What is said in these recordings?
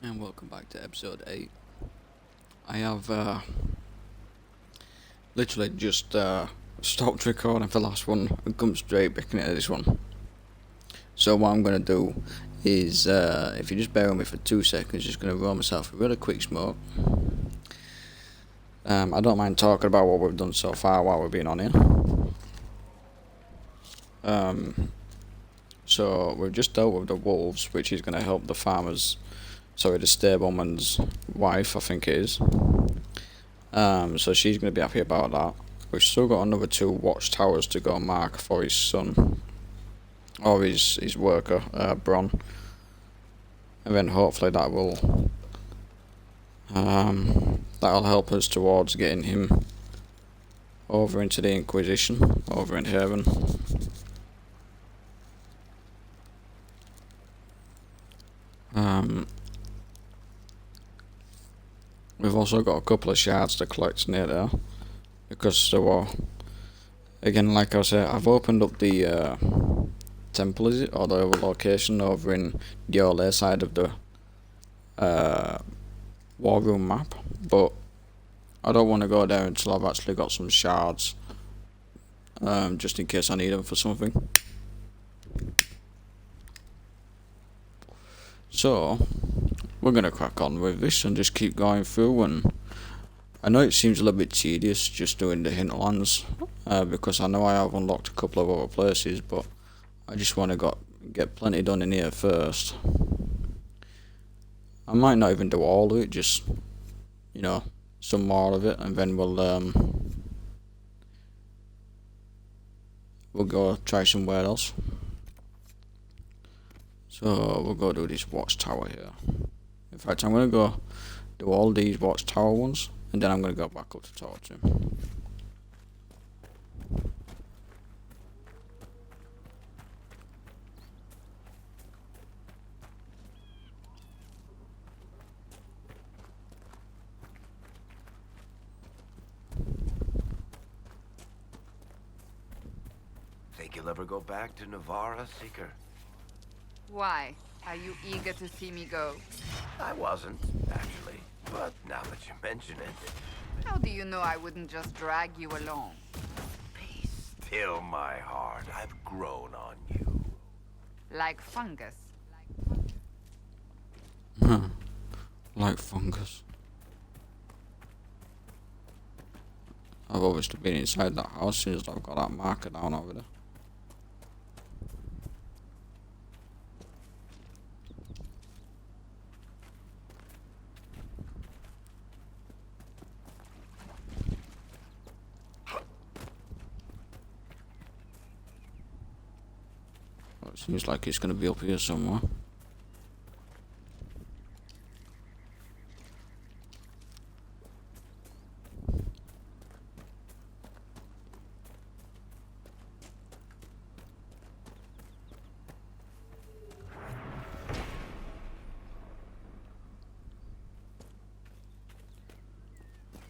And welcome back to episode 8. I have literally just stopped recording for the last one and come straight back into this one. So what I'm going to do is, if you just bear with me for 2 seconds, just going to roll myself a really quick smoke. I don't mind talking about what we've done so far while we've been on here. So we've just dealt with the wolves, which is going to help the farmers. Sorry, the stableman's wife, I think it is. So she's going to be happy about that. We've still got another 2 watchtowers to go mark for his son. Or his worker, Bron. And then hopefully that will... that'll help us towards getting him over into the Inquisition, over in Haven. We've also got a couple of shards to collect near there, because there were, again, like I said, I've opened up the temple, is it, or the location over in the Elooh side of the war room map, but I don't want to go there until I've actually got some shards, just in case I need them for something. So we're gonna crack on with this and just keep going through. And I know it seems a little bit tedious just doing the hinterlands, because I know I have unlocked a couple of other places, but I just want to get plenty done in here first. I might not even do all of it, just, you know, some more of it, and then we'll go try somewhere else. So we'll go do this watchtower here. In fact, I'm gonna go do all these watchtower ones, and then I'm gonna go back up to talk to him. Think you'll ever go back to Navarra, Seeker? Why? Are you eager to see me go? I wasn't, actually. But now that you mention it... How do you know I wouldn't just drag you along? Be still, my heart. I've grown on you. Like fungus. Like fungus. I've obviously been inside that house since I've got that marker down over there. It seems like it's going to be up here somewhere.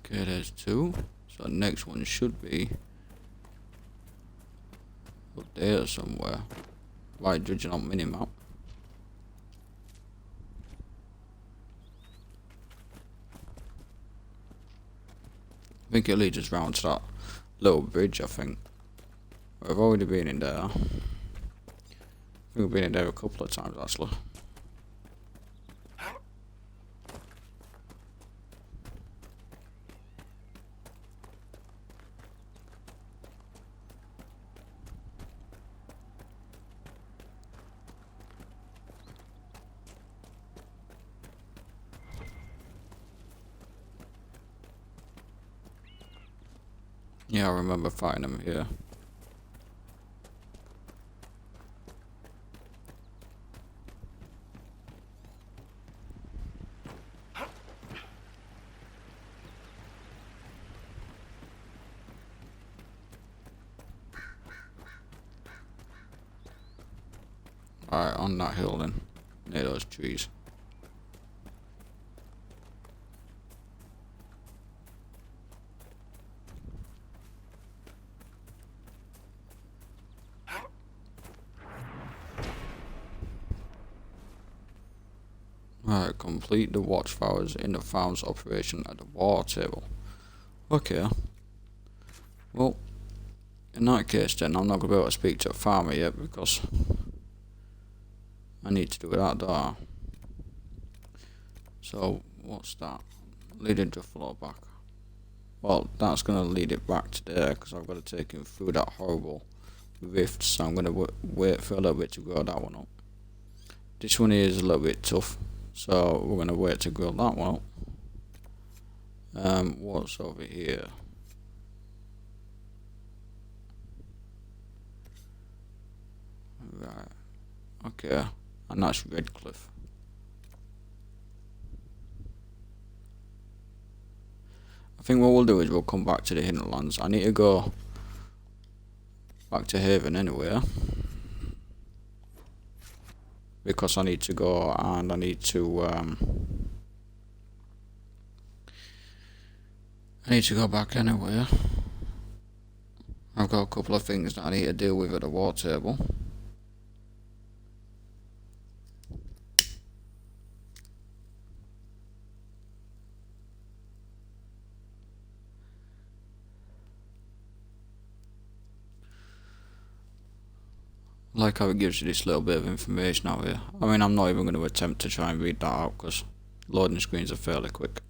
Okay, there's 2. So the next one should be up there somewhere. Right, judging on minimap. I think it leads us round to that little bridge, I think. We've already been in there. I think we've been in there a couple of times, actually. Yeah, I remember fighting him here. Alright, on that hill then, near those trees. Right, complete the watchtowers in the farm's operation at the war table. Okay. Well, in that case then, I'm not going to be able to speak to a farmer yet because I need to do that there. So, what's that? Leading the floor back. Well, that's going to lead it back to there because I've got to take him through that horrible rift, so I'm going to wait for a little bit to grow that one up. This one here is a little bit tough, so we're going to wait to grow that one up. What's over here? Right, okay, and that's Redcliffe. I think what we'll do is we'll come back to the hinterlands. I need to go back to Haven anyway, because I need to go and I need to go back anyway. I've got a couple of things that I need to deal with at the war table. Like how it gives you this little bit of information out here. I mean, I'm not even going to attempt to try and read that out because loading screens are fairly quick.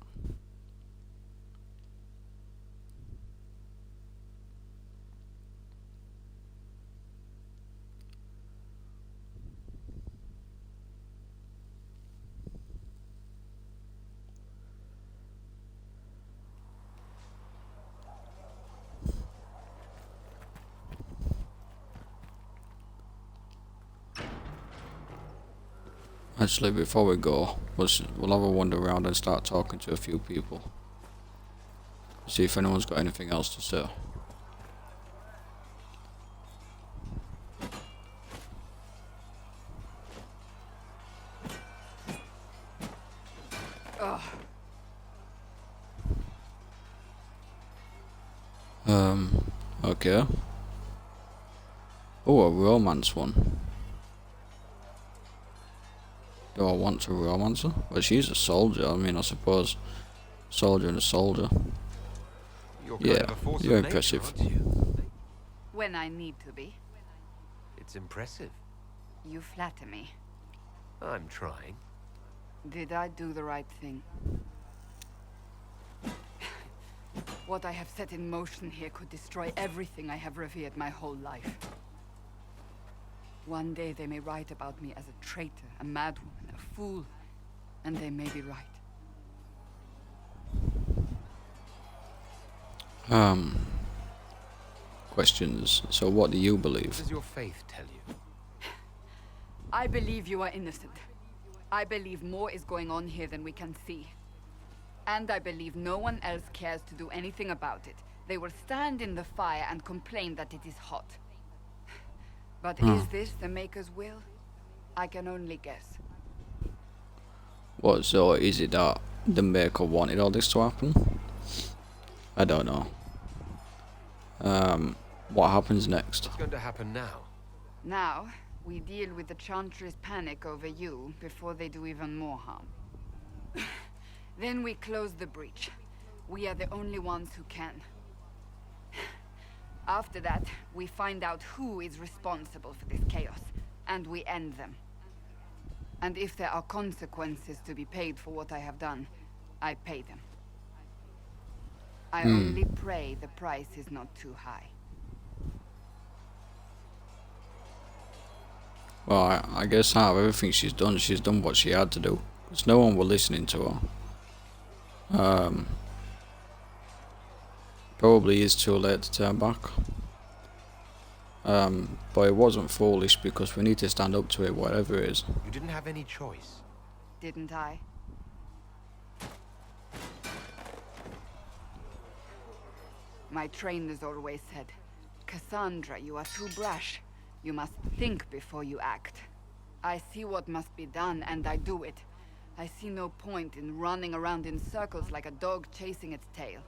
Actually, before we go, we'll have a wander around and start talking to a few people. See if anyone's got anything else to say. Ugh. Okay. Oh, a romance one. Do I want to romance her? Well, she's a soldier. I mean, I suppose soldier and a soldier. You're Yeah, kind of a force you're of nature, impressive. aren't you? When I need to be. It's impressive. You flatter me. I'm trying. Did I do the right thing? What I have set in motion here could destroy everything I have revered my whole life. One day they may write about me as a traitor, a madwoman, a fool, and they may be right. Questions. So what do you What believe? does your faith tell you? I believe you are innocent. I believe more is going on here than we can see. And I believe no one else cares to do anything about it. They will stand in the fire and complain that it is hot. But is this the Maker's will? I can only guess. What, so is it that the Maker wanted all this to happen? I don't know. What happens next? What's going to happen now? Now, we deal with the Chantry's panic over you before they do even more harm. Then we close the breach. We are the only ones who can. After that, we find out who is responsible for this chaos, and we end them. And if there are consequences to be paid for what I have done, I pay them. I only pray the price is not too high. Well, I guess out of everything she's done what she had to do. Because no one were listening to her. Probably is too late to turn back. But it wasn't foolish because we need to stand up to it, whatever it is. You didn't have any choice. Didn't I? My trainers always said, Cassandra, you are too brash. You must think before you act. I see what must be done, and I do it. I see no point in running around in circles like a dog chasing its tail.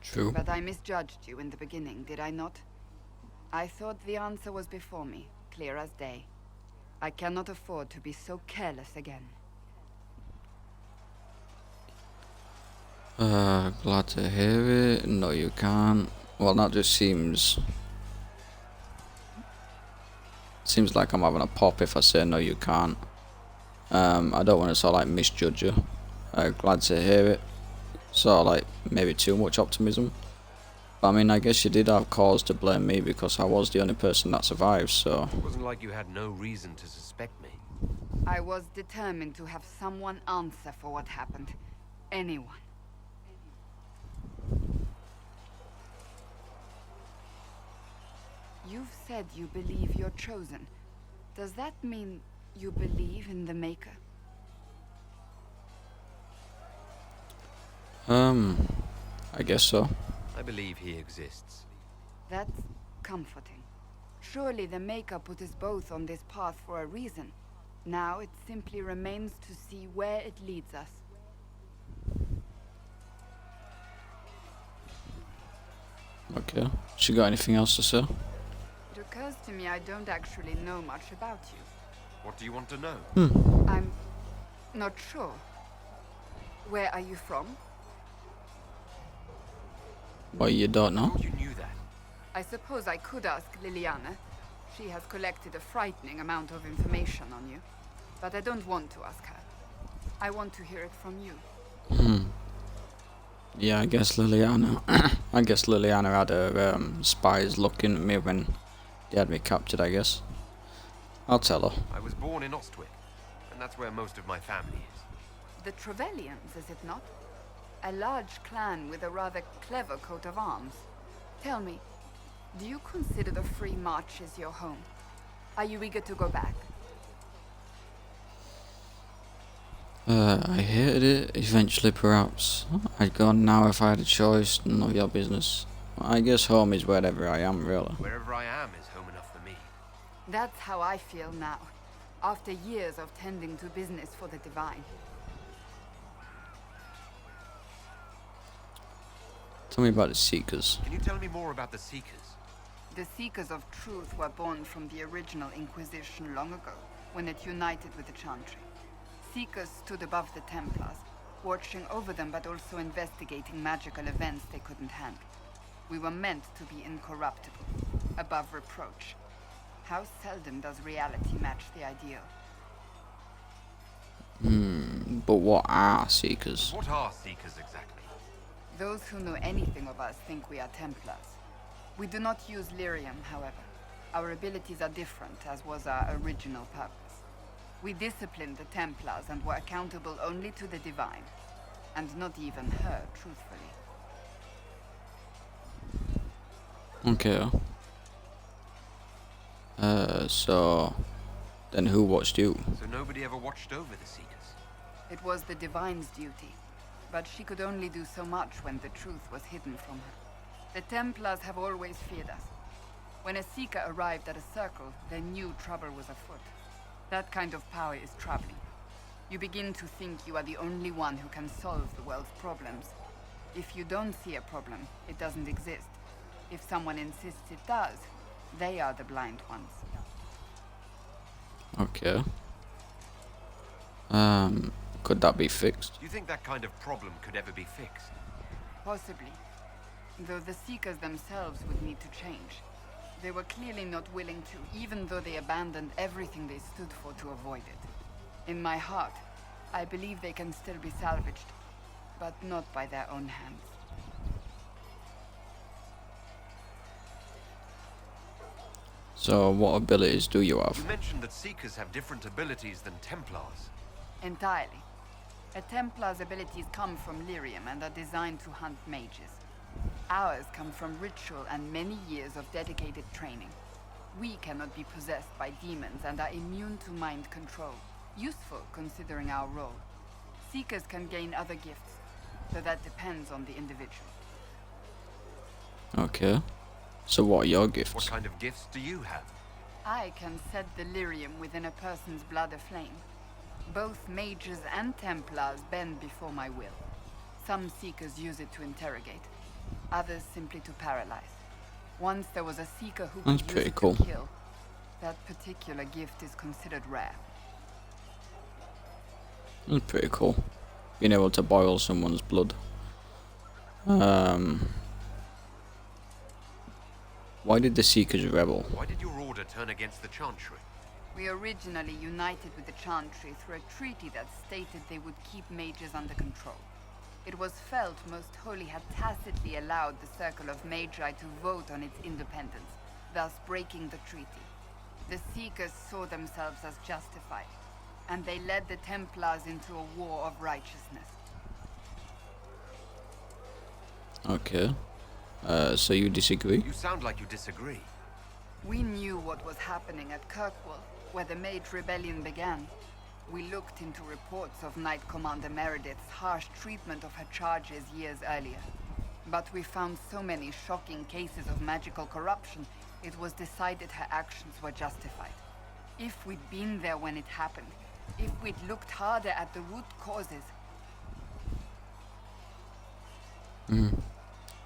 True. But I misjudged you in the beginning, did I not? I thought the answer was before me, clear as day. I cannot afford to be so careless again. Glad to hear it. No, you can't. Well, that just seems like I'm having a pop if I say no, you can't. I don't want to sort of like misjudge you. Glad to hear it. Sort of like maybe too much optimism. But I mean, I guess you did have cause to blame me because I was the only person that survived, so... It wasn't like you had no reason to suspect me. I was determined to have someone answer for what happened. Anyone. You've said you believe you're chosen. Does that mean you believe in the Maker? I guess so. I believe he exists. That's comforting. Surely the Maker put us both on this path for a reason. Now it simply remains to see where it leads us. Okay. She got anything else to say? It occurs to me I don't actually know much about you. What do you want to know? I'm not sure. Where are you from? Well, you don't I know? thought you knew that. I suppose I could ask Liliana. She has collected a frightening amount of information on you. But I don't want to ask her. I want to hear it from you. Yeah, I guess Liliana... I guess Liliana had her spies looking at me when they had me captured, I guess. I'll tell her. I was born in Ostwick, and that's where most of my family is. The Trevellians, is it not? A large clan with a rather clever coat of arms. Tell me, do you consider the Free Marches your home? Are you eager to go back? I hated it. Eventually, perhaps. I'd go now if I had a choice. None of your business. I guess home is wherever I am, really. Wherever I am is home enough for me. That's how I feel now, after years of tending to business for the Divine. Tell me about the Seekers. Can you tell me more about the Seekers? The Seekers of Truth were born from the original Inquisition long ago, when it united with the Chantry. Seekers stood above the Templars, watching over them but also investigating magical events they couldn't handle. We were meant to be incorruptible, above reproach. How seldom does reality match the ideal? But what are Seekers? What are Seekers exactly? Those who know anything of us think we are Templars. We do not use lyrium, however. Our abilities are different, as was our original purpose. We disciplined the Templars and were accountable only to the Divine. And not even her, truthfully. Okay. So... Then who watched you? So nobody ever watched over the Seekers? It was the Divine's duty. But she could only do so much when the truth was hidden from her. The Templars have always feared us. When a Seeker arrived at a circle, they knew trouble was afoot. That kind of power is troubling. You begin to think you are the only one who can solve the world's problems. If you don't see a problem, it doesn't exist. If someone insists it does, they are the blind ones. Okay. Could that be fixed? Do you think that kind of problem could ever be fixed? Possibly. Though the Seekers themselves would need to change. They were clearly not willing to, even though they abandoned everything they stood for to avoid it. In my heart, I believe they can still be salvaged, but not by their own hands. So, what abilities do you You have? mentioned that Seekers have different abilities than Templars. Entirely. A Templar's abilities come from lyrium and are designed to hunt mages. Ours come from ritual and many years of dedicated training. We cannot be possessed by demons and are immune to mind control. Useful considering our role. Seekers can gain other gifts, though that depends on the individual. Okay. So what are your gifts? What kind of gifts do you have? I can set the lyrium within a person's blood aflame. Both mages and Templars bend before my will. Some Seekers use it to interrogate, others simply to paralyze. Once there was a Seeker who could That's use pretty it cool. to kill. That particular gift is considered rare. That's pretty cool. Being able to boil someone's blood. Why did the Seekers rebel? Why did your order turn against the Chantry? We originally united with the Chantry through a treaty that stated they would keep mages under control. It was felt Most Holy had tacitly allowed the Circle of Magi to vote on its independence, thus breaking the treaty. The Seekers saw themselves as justified, and they led the Templars into a war of righteousness. Okay. So you disagree? You sound like you disagree. We knew what was happening at Kirkwall, where the Mage Rebellion began. We looked into reports of Knight Commander Meredith's harsh treatment of her charges years earlier. But we found so many shocking cases of magical corruption, it was decided her actions were justified. If we'd been there when it happened, if we'd looked harder at the root causes...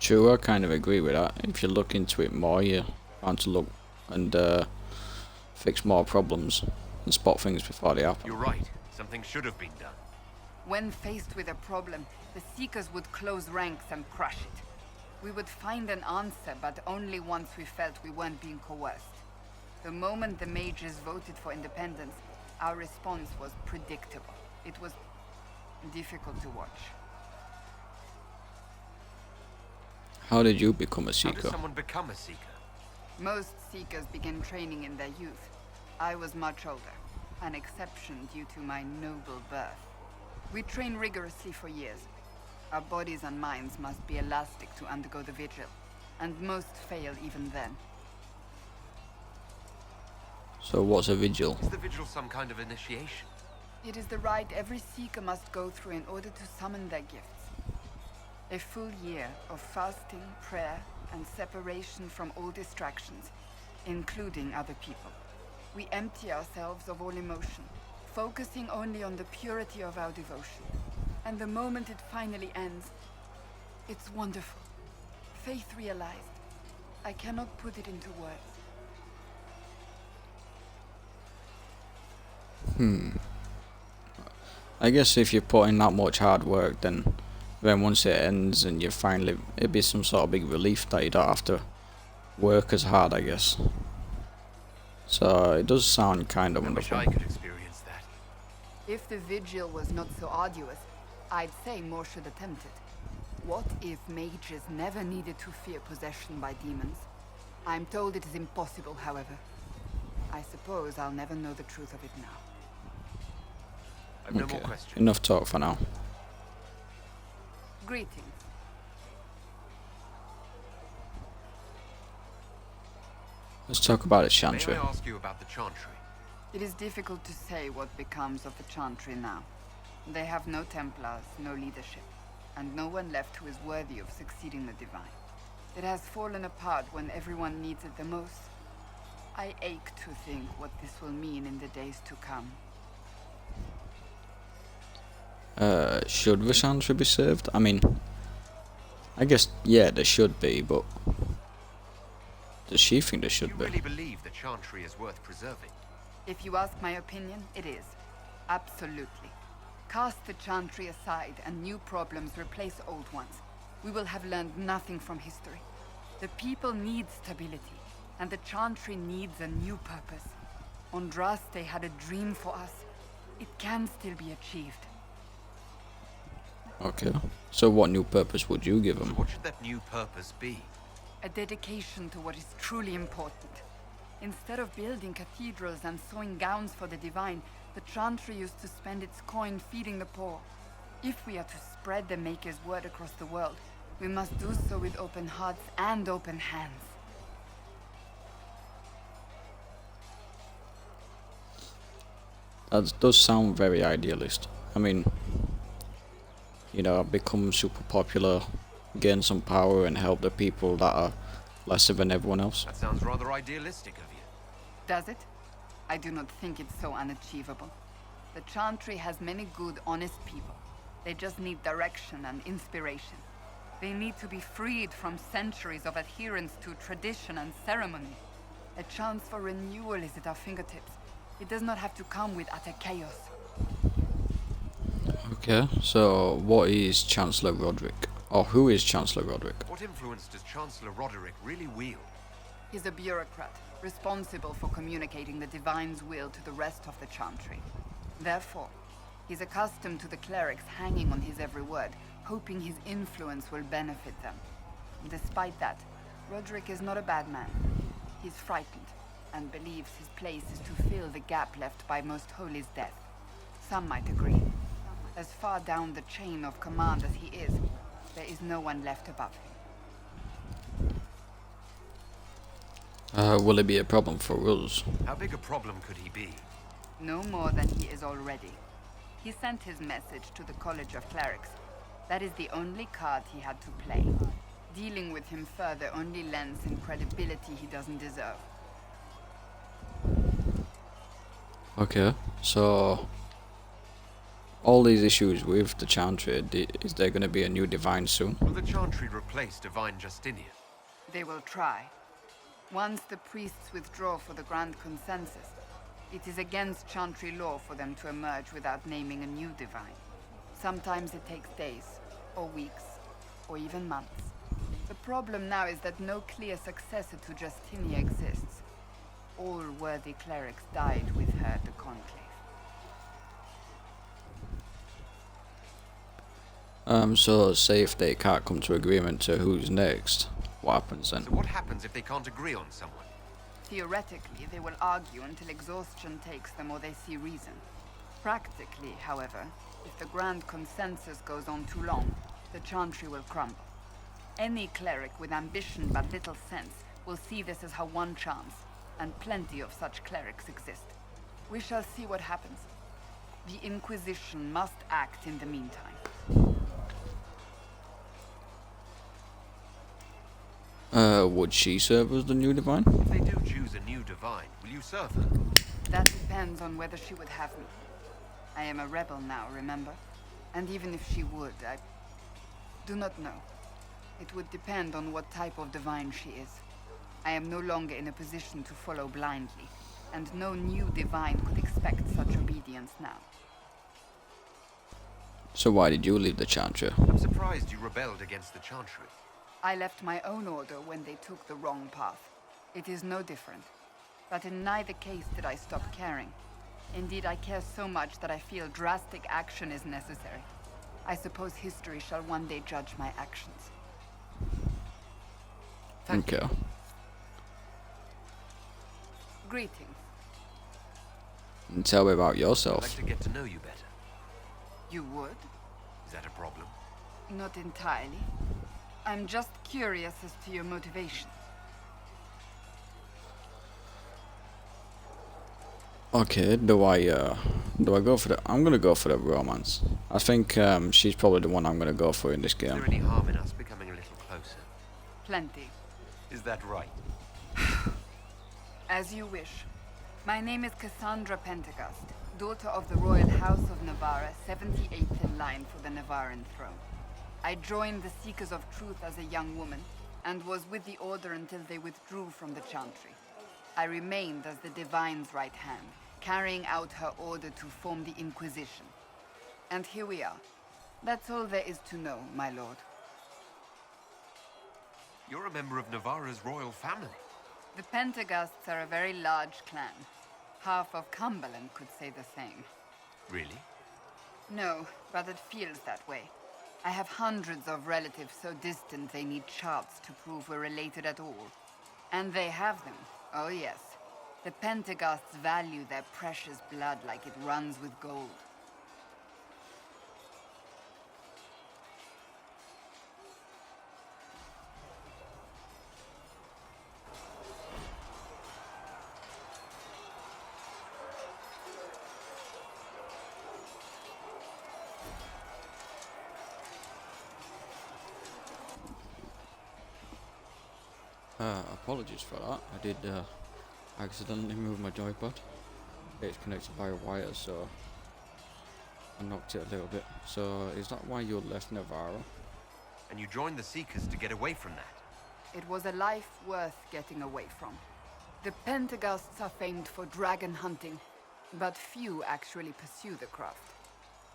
True, I kind of agree with that. If you look into it more, you're bound to look and fix more problems and spot things before they happen. You're right. Something should have been done. When faced with a problem, the Seekers would close ranks and crush it. We would find an answer, but only once we felt we weren't being coerced. The moment the mages voted for independence, our response was predictable. It was difficult to watch. How did you become a How Seeker? does someone become a Seeker? Most Seekers begin training in their youth. I was much older, an exception due to my noble birth. We train rigorously for years. Our bodies and minds must be elastic to undergo the vigil, and most fail even then. So what's a vigil? Is the vigil some kind of initiation? It is the rite every Seeker must go through in order to summon their gifts. A full year of fasting, prayer, and separation from all distractions, including other people. We empty ourselves of all emotion, focusing only on the purity of our devotion. And the moment it finally ends, it's wonderful. Faith realized. I cannot put it into words. I guess if you put in that much hard work, then once it ends and you finally, it'd be some sort of big relief that you don't have to work as hard, I guess. So it does sound kind of I wish wonderful. I could experience that. If the vigil was not so arduous, I'd say more should attempt it. What if mages never needed to fear possession by demons? I'm told it is impossible, however. I suppose I'll never know the truth of it now. I've no more Okay, questions. enough talk for now. Greetings. Let's talk about the May Chantry. I ask you about the Chantry? It is difficult to say what becomes of the Chantry now. They have no Templars, no leadership, and no one left who is worthy of succeeding the Divine. It has fallen apart when everyone needs it the most. I ache to think what this will mean in the days to come. Should the Chantry be saved? I mean, I guess, yeah, there should be, but does she think there Do should you be? really believe the Chantry is worth preserving? If you ask my opinion, it is. Absolutely. Cast the Chantry aside and new problems replace old ones. We will have learned nothing from history. The people need stability, and the Chantry needs a new purpose. Andraste had a dream for us. It can still be achieved. Okay. So what new purpose would you give So them? what should that new purpose be? A dedication to what is truly important. Instead of building cathedrals and sewing gowns for the Divine, the Chantry used to spend its coin feeding the poor. If we are to spread the Maker's word across the world, we must do so with open hearts and open hands. That does sound very idealist. I mean, you know, become super popular, gain some power and help the people that are lesser than everyone else. That sounds rather idealistic of you. Does it? I do not think it's so unachievable. The Chantry has many good, honest people. They just need direction and inspiration. They need to be freed from centuries of adherence to tradition and ceremony. A chance for renewal is at our fingertips. It does not have to come with utter chaos. Okay, so what is Chancellor Roderick? Or who is Chancellor Roderick? What influence does Chancellor Roderick really wield? He's a bureaucrat, responsible for communicating the Divine's will to the rest of the Chantry. Therefore, he's accustomed to the clerics hanging on his every word, hoping his influence will benefit them. Despite that, Roderick is not a bad man. He's frightened, and believes his place is to fill the gap left by Most Holy's death. Some might agree. As far down the chain of command as he is, there is no one left above him. Will it be a problem for us? How big a problem could he be? No more than he is already. He sent his message to the College of Clerics. That is the only card he had to play. Dealing with him further only lends him credibility he doesn't deserve. Okay, so all these issues with the Chantry, is there going to be a new Divine soon? Will the Chantry replace Divine Justinian? They will try. Once the priests withdraw for the Grand Consensus, it is against Chantry law for them to emerge without naming a new Divine. Sometimes it takes days, or weeks, or even months. The problem now is that no clear successor to Justinia exists. All worthy clerics died with her at the Conclave. So say if they can't come to agreement to who's next, what happens then? So what happens if they can't agree on someone? Theoretically, they will argue until exhaustion takes them or they see reason. Practically, however, if the Grand Consensus goes on too long, the Chantry will crumble. Any cleric with ambition but little sense will see this as her one chance, and plenty of such clerics exist. We shall see what happens. The Inquisition must act in the meantime. Would she serve as the new Divine? If they do choose a new Divine, will you serve her? That depends on whether she would have me. I am a rebel now, remember? And even if she would, I do not know. It would depend on what type of Divine she is. I am no longer in a position to follow blindly, and no new Divine could expect such obedience now. So why did you leave the Chantry? I'm surprised you rebelled against the Chantry. I left my own order when they took the wrong path. It is no different. But in neither case did I stop caring. Indeed, I care so much that I feel drastic action is necessary. I suppose history shall one day judge my actions. Okay. Greetings. And tell me about I'd yourself. like to get to know you better. You would? Is that a problem? Not entirely. I'm just curious as to your motivation. Okay, do I go for the... I'm gonna go for the romance. I think she's probably the one I'm gonna go for in this Is there game. any harm in us becoming a little closer? Plenty. Is that right? As you wish. My name is Cassandra Pentecost, daughter of the Royal House of Navarra, 78th in line for the Navarran throne. I joined the Seekers of Truth as a young woman, and was with the Order until they withdrew from the Chantry. I remained as the Divine's right hand, carrying out her order to form the Inquisition. And here we are. That's all there is to know, my lord. You're a member of Navarra's royal family. The Pentaghasts are a very large clan. Half of Cumberland could say the same. Really? No, but it feels that way. I have hundreds of relatives so distant they need charts to prove we're related at all. And they have them. Oh yes. The Pentaghasts value their precious blood like it runs with gold. Apologies for that. I did accidentally move my joypad. It's connected by a wire, so I knocked it a little bit. So is that why you left Navarra? And you joined the Seekers to get away from that? It was a life worth getting away from. The Pentaghasts are famed for dragon hunting, but few actually pursue the craft.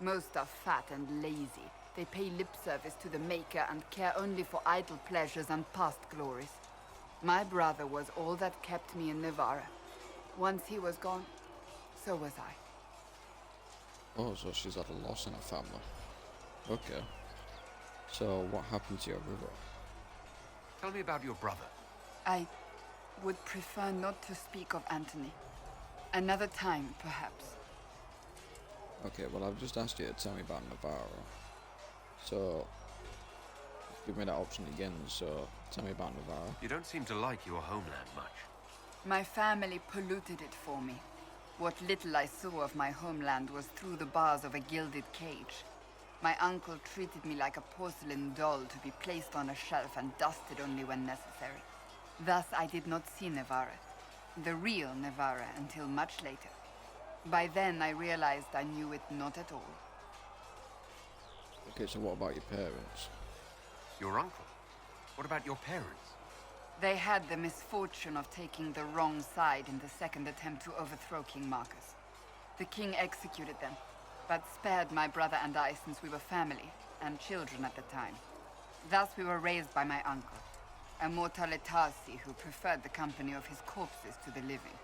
Most are fat and lazy, They pay lip service to the Maker and care only for idle pleasures and past glories. My brother was all that kept me in Navarra. Once he was gone, so was I. Oh, so she's had a loss in her family. Okay. So what happened to your brother? Tell me about your brother. I would prefer not to speak of Anthony. Another time, perhaps. Okay, well I've just asked you to tell me about Navarro. So, give me that option again, so tell me about Navarro. You don't seem to like your homeland much. My family polluted it for me. What little I saw of my homeland was through the bars of a gilded cage. My uncle treated me like a porcelain doll to be placed on a shelf and dusted only when necessary. Thus I did not see Navarra, the real Navarra, until much later. By then I realized I knew it not at all. Okay, so what about your parents? Your uncle? What about your parents? They had the misfortune of taking the wrong side in the second attempt to overthrow King Marcus. The king executed them, but spared my brother and I since we were family, and children at the time. Thus we were raised by my uncle, a mortalitasi who preferred the company of his corpses to the living.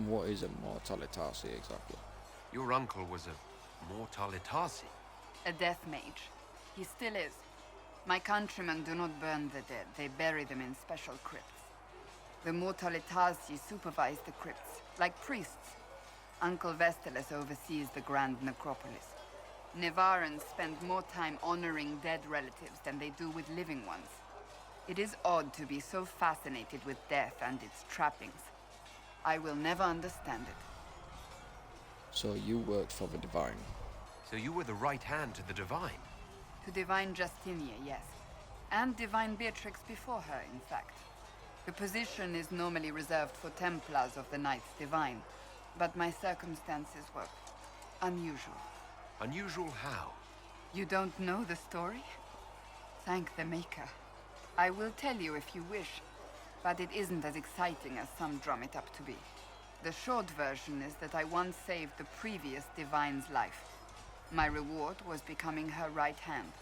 What is a mortalitasi exactly? Your uncle was a mortalitasi. A death mage. He still is. My countrymen do not burn the dead, they bury them in special crypts. The mortalitasi supervise the crypts, like priests. Uncle Vestalis oversees the grand necropolis. Navarrans spend more time honoring dead relatives than they do with living ones. It is odd to be so fascinated with death and its trappings. I will never understand it. So you worked for the Divine? So you were the right hand to the Divine? To Divine Justinia, yes. And Divine Beatrix before her, in fact. The position is normally reserved for Templars of the Knights Divine, but my circumstances were unusual. Unusual how? You don't know the story? Thank the Maker. I will tell you if you wish, but it isn't as exciting as some drum it up to be. The short version is that I once saved the previous Divine's life. My reward was becoming her right hand.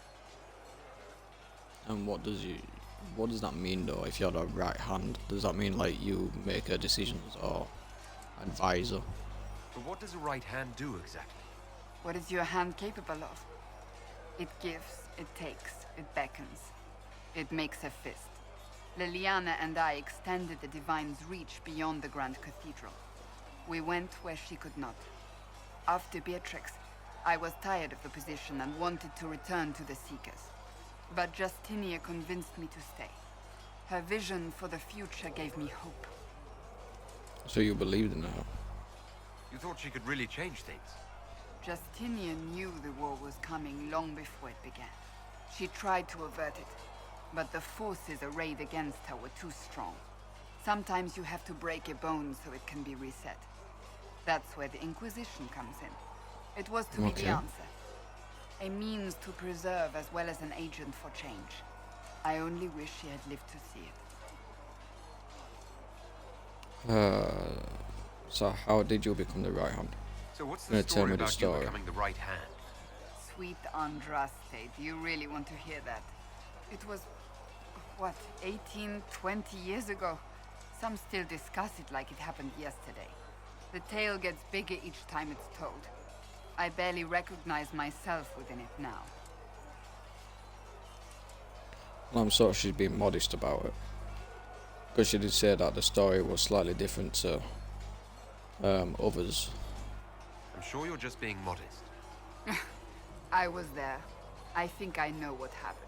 And what does that mean though, if you're the right hand? Does that mean like you make her decisions or advise her? But what does a right hand do exactly? What is your hand capable of? It gives, it takes, it beckons. It makes a fist. Liliana and I extended the Divine's reach beyond the Grand Cathedral. We went where she could not. After Beatrix, I was tired of the position and wanted to return to the Seekers. But Justinia convinced me to stay. Her vision for the future gave me hope. So you believed in her? You thought she could really change things? Justinian knew the war was coming long before it began. She tried to avert it, but the forces arrayed against her were too strong. Sometimes you have to break a bone so it can be reset. That's where the Inquisition comes in. It was to be the answer. A means to preserve as well as an agent for change. I only wish she had lived to see it. So how did you become the right hand? So what's Tell the story me the about story. you becoming the right hand? Sweet Andraste, do you really want to hear that? It was, what, 18, 20 years ago? Some still discuss it like it happened yesterday. The tale gets bigger each time it's told. I barely recognize myself within it now. Well, I'm sure she's being modest about it. Because she did say that the story was slightly different to others. I'm sure you're just being modest. I was there. I think I know what happened.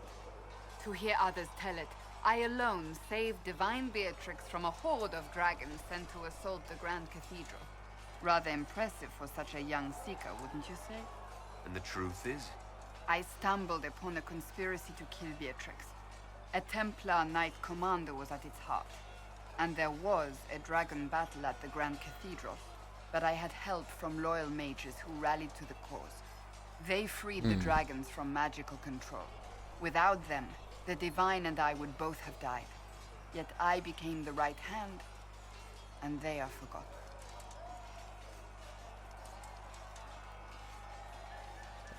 To hear others tell it, I alone saved Divine Beatrix from a horde of dragons sent to assault the Grand Cathedral. Rather impressive for such a young seeker, wouldn't you say? And the truth is? I stumbled upon a conspiracy to kill Beatrix. A Templar Knight Commander was at its heart. And there was a dragon battle at the Grand Cathedral, but I had help from loyal mages who rallied to the cause. They freed the dragons from magical control. Without them, the Divine and I would both have died. Yet I became the right hand, and they are forgotten.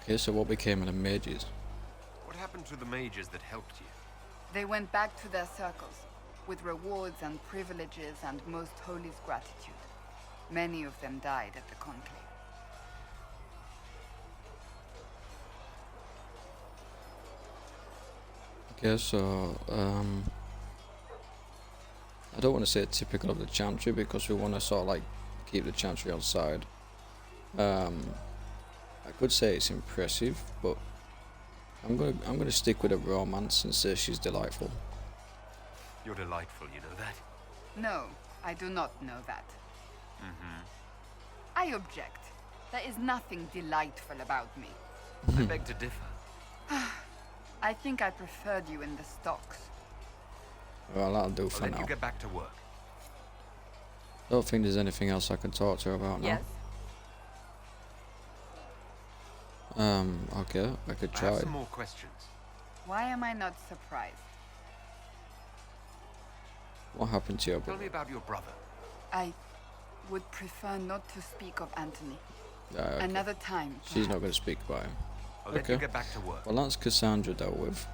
Okay, so what became of the mages? What happened to the mages that helped you? They went back to their circles, with rewards and privileges and Most Holy's gratitude. Many of them died at the conclave. Okay, so I don't want to say typical of the Chantry because we want to sort of like keep the Chantry outside. I could say it's impressive, but I'm gonna stick with a romance and say she's delightful. You're delightful, you know that? No, I do not know that. I object. There is nothing delightful about me. I beg to differ. I think I preferred you in the stocks. Well, that'll do Well, for then now. you get back to work. Don't think there's anything else I can talk to her about now. Yes? Okay, I could I try. have some more questions. Why am I not surprised? What happened to your Tell me brother? about your brother. I would prefer not to speak of Anthony. Okay. Another time. She's not going to speak about him. I'll let Okay. you get back to work. Well, that's Cassandra dealt with.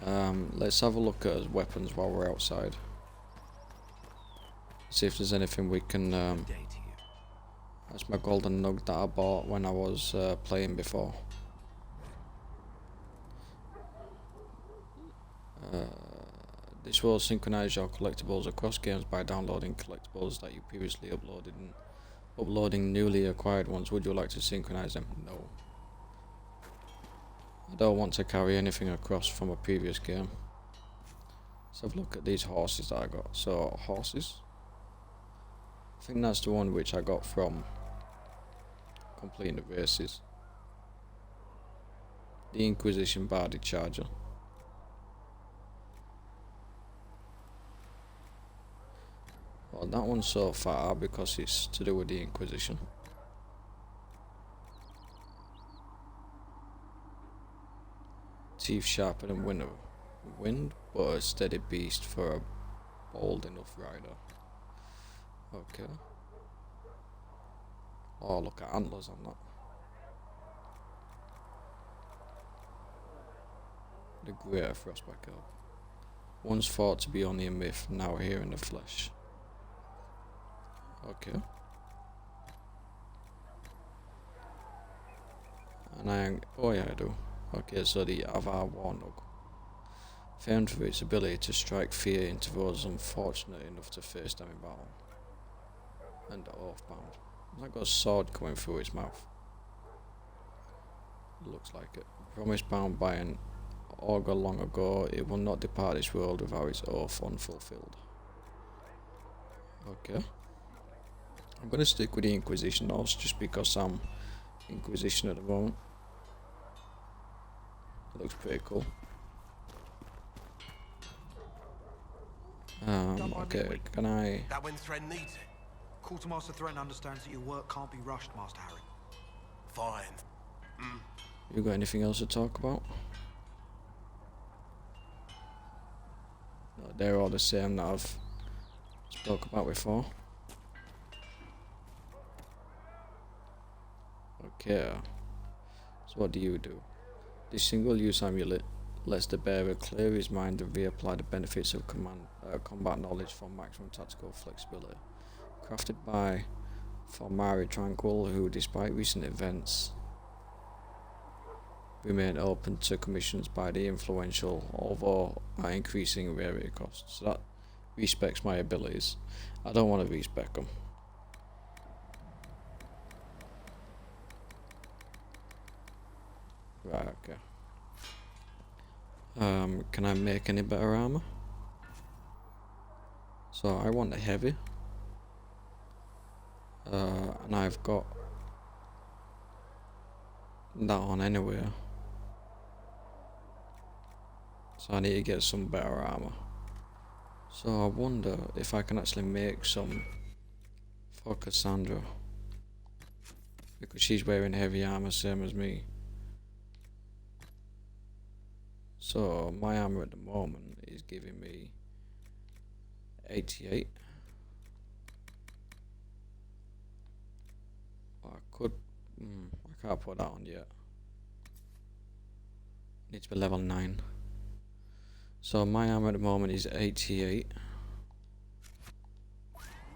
Let's have a look at his weapons while we're outside. See if there's anything we can. Good day to you. That's my golden nug that I bought when I was playing before. This will synchronize your collectibles across games by downloading collectibles that you previously uploaded and uploading newly acquired ones. Would you like to synchronize them? No. I don't want to carry anything across from a previous game. Let's have a look at these horses that I got. So, horses. I think that's the one which I got from completing the races. The Inquisition Barded Charger. Well, that one's so far because it's to do with the Inquisition. Teeth sharper than wind, but a steady beast for a bold enough rider. Okay. Oh, look at antlers on that. The greater Frostback Elk. Once thought to be only a myth, now here in the flesh. Okay. And oh yeah, I do. Okay, so the Avar Warnog. Famed for its ability to strike fear into those unfortunate enough to face them in battle. And oathbound. That got a sword coming through its mouth. Looks like it. Promise bound by an augur long ago, it will not depart this world without its oath unfulfilled. Okay. I'm gonna stick with the Inquisition also, just because I'm Inquisition at the moment. It looks pretty cool. Okay, can I... That when Thren needs it. Quartermaster Thren understands that your work can't be rushed, Master Harry. Fine. You got anything else to talk about? No, they're all the same that I've spoke about before. Okay. So what do you do? This single-use amulet lets the bearer clear his mind and reapply the benefits of combat knowledge for maximum tactical flexibility. Crafted by Formari Tranquil, who, despite recent events, remain open to commissions by the influential, although at increasing rarity costs. So that respects my abilities. I don't want to respec them. Right, okay. Can I make any better armor? So I want the heavy. And I've got that on anyway. So I need to get some better armor. So I wonder if I can actually make some for Cassandra. Because she's wearing heavy armor, same as me. So my armor at the moment is giving me 88. I could, I can't put that on yet. Need to be level 9. So my armor at the moment is 88.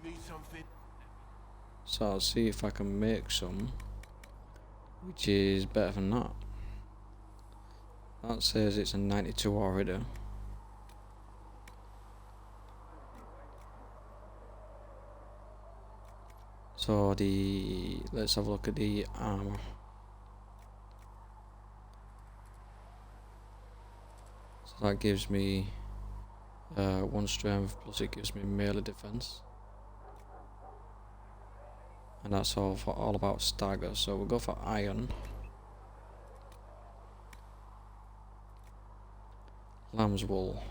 Need something? So I'll see if I can make some, which is better than that. That says it's a 92 already. So let's have a look at the armor. So that gives me 1 strength, plus it gives me melee defense. And that's all about stagger. So we'll go for iron. Lamb's wool,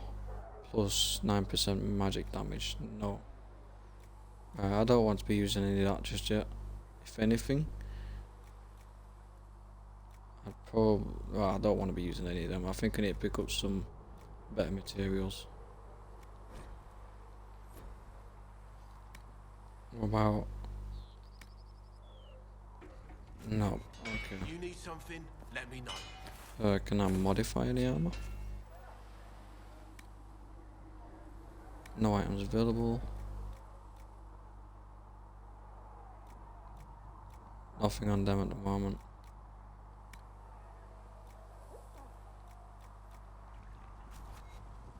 plus 9% magic damage. No. I don't want to be using any of that just yet. If anything, I don't want to be using any of them. I think I need to pick up some better materials. What about... No, okay. You need something? Let me know. Can I modify any armor? No items available. Nothing on them at the moment.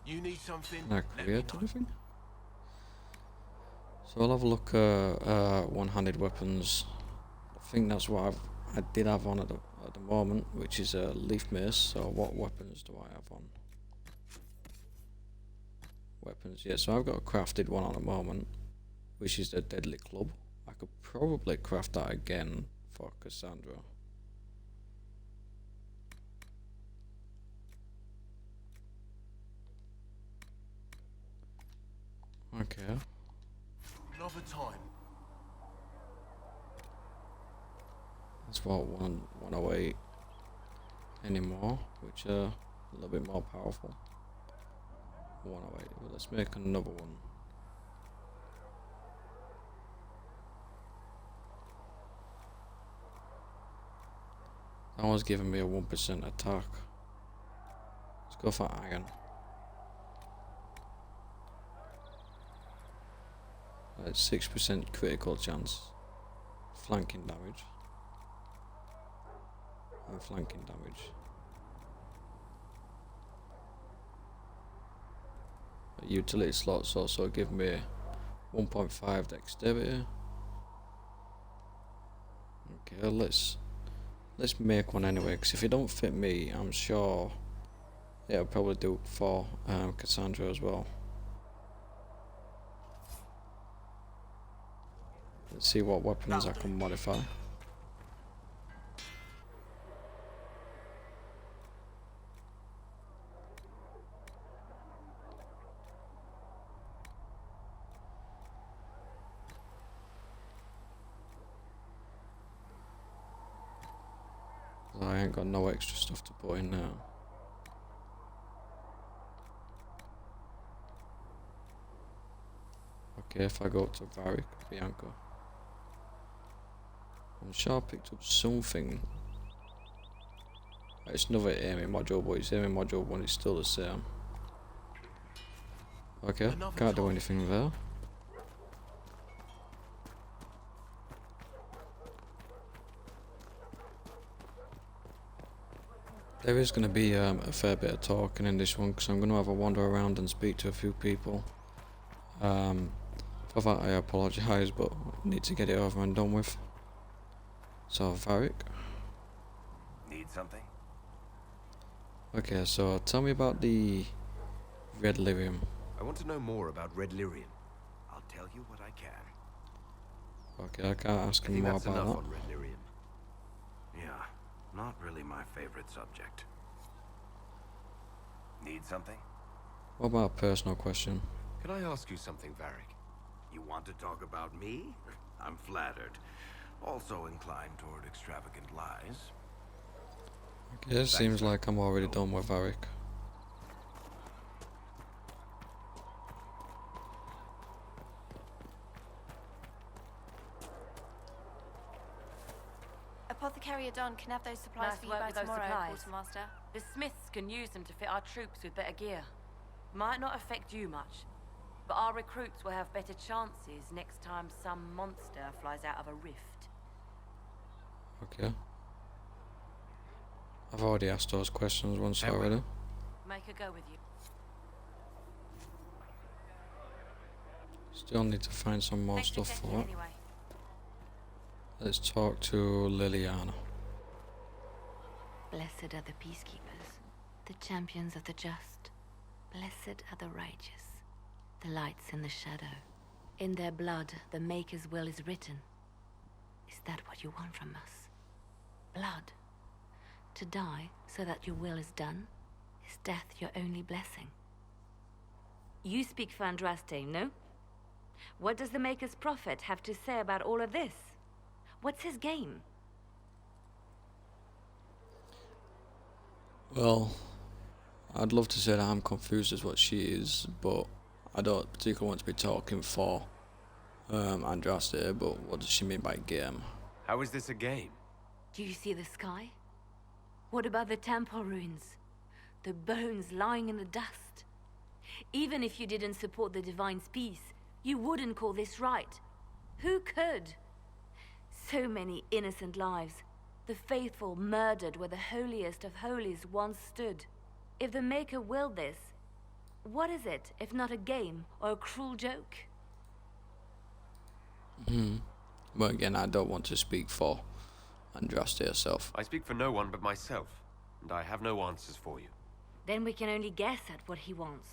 You need something? Can I Let me create know. anything? So I'll have a look at one-handed weapons. I think that's what I did have on at the moment, which is a leaf mace. So what weapons do I have on? Weapons, yeah. So I've got a crafted one at the moment, which is the deadly club. I could probably craft that again for Cassandra. Okay. Another time. That's what 108 anymore, which are a little bit more powerful. 108. Well, let's make another one. That one's giving me a 1% attack. Let's go for iron. That's 6% critical chance. Flanking damage. And flanking damage. Utility slots also give me 1.5 dexterity. Okay, let's make one anyway, because if it don't fit me, I'm sure it'll probably do for Cassandra as well. Let's see what weapons I can modify. I ain't got no extra stuff to put in now. Okay, if I go up to Varric, Bianca. I'm sure I picked up something. It's another aiming module, but its aiming module one is still the same. Okay, can't do anything there. There is going to be a fair bit of talking in this one, because I'm going to have a wander around and speak to a few people. For that I apologise, but need to get it over and done with. So, Varric. Need something? Okay, so tell me about the Red Lyrium. I want to know more about Red Lyrium. I'll tell you what I can. Okay, I can't ask I him think more that's about enough that. on Red Lyrium. Yeah, not really my favorite subject. Need something? What about a personal question? Can I ask you something, Varric? You want to talk about me? I'm flattered. Also inclined toward extravagant lies. Okay, it seems like I'm already done with Varric. Apothecary Adon can have those supplies Nice for you work by with those tomorrow, supplies. Quartermaster. The Smiths can use them to fit our troops with better gear. Might not affect you much, but our recruits will have better chances next time some monster flies out of a rift. Okay. I've already asked those questions once already. Make her go with you. Still need to find some more Thanks for stuff checking for it. anyway. Let's talk to Liliana. Blessed are the peacekeepers, the champions of the just. Blessed are the righteous, the lights in the shadow. In their blood, the Maker's will is written. Is that what you want from us? Blood? To die so that your will is done? Is death your only blessing? You speak for Andraste, no? What does the Maker's prophet have to say about all of this? What's his game? Well, I'd love to say that I'm confused as what she is, but I don't particularly want to be talking for Andraste, but what does she mean by game? How is this a game? Do you see the sky? What about the temple ruins? The bones lying in the dust? Even if you didn't support the Divine's peace, you wouldn't call this right. Who could? So many innocent lives. The faithful murdered where the holiest of holies once stood. If the Maker willed this, what is it if not a game or a cruel joke? But again, I don't want to speak for Andraste herself. I speak for no one but myself, and I have no answers for you. Then we can only guess at what he wants.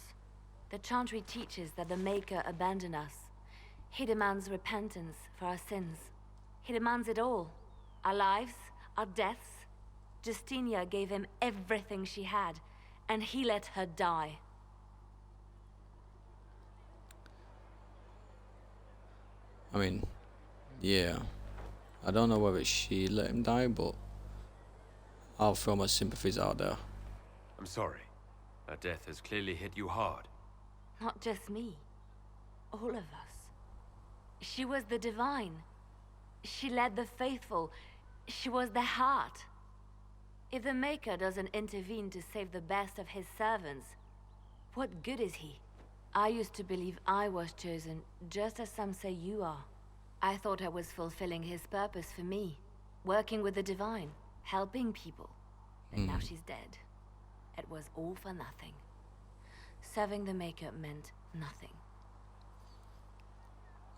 The Chantry teaches that the Maker abandoned us. He demands repentance for our sins. He demands it all. Our lives, our deaths. Justinia gave him everything she had, and he let her die. I mean, yeah. I don't know whether she let him die, but I'll throw my sympathies out there. I'm sorry. Her death has clearly hit you hard. Not just me. All of us. She was the Divine. She led the faithful. She was their heart. If the Maker doesn't intervene to save the best of his servants, what good is he? I used to believe I was chosen, just as some say you are. I thought I was fulfilling his purpose for me, working with the Divine, helping people. But now she's dead. It was all for nothing. Serving the Maker meant nothing.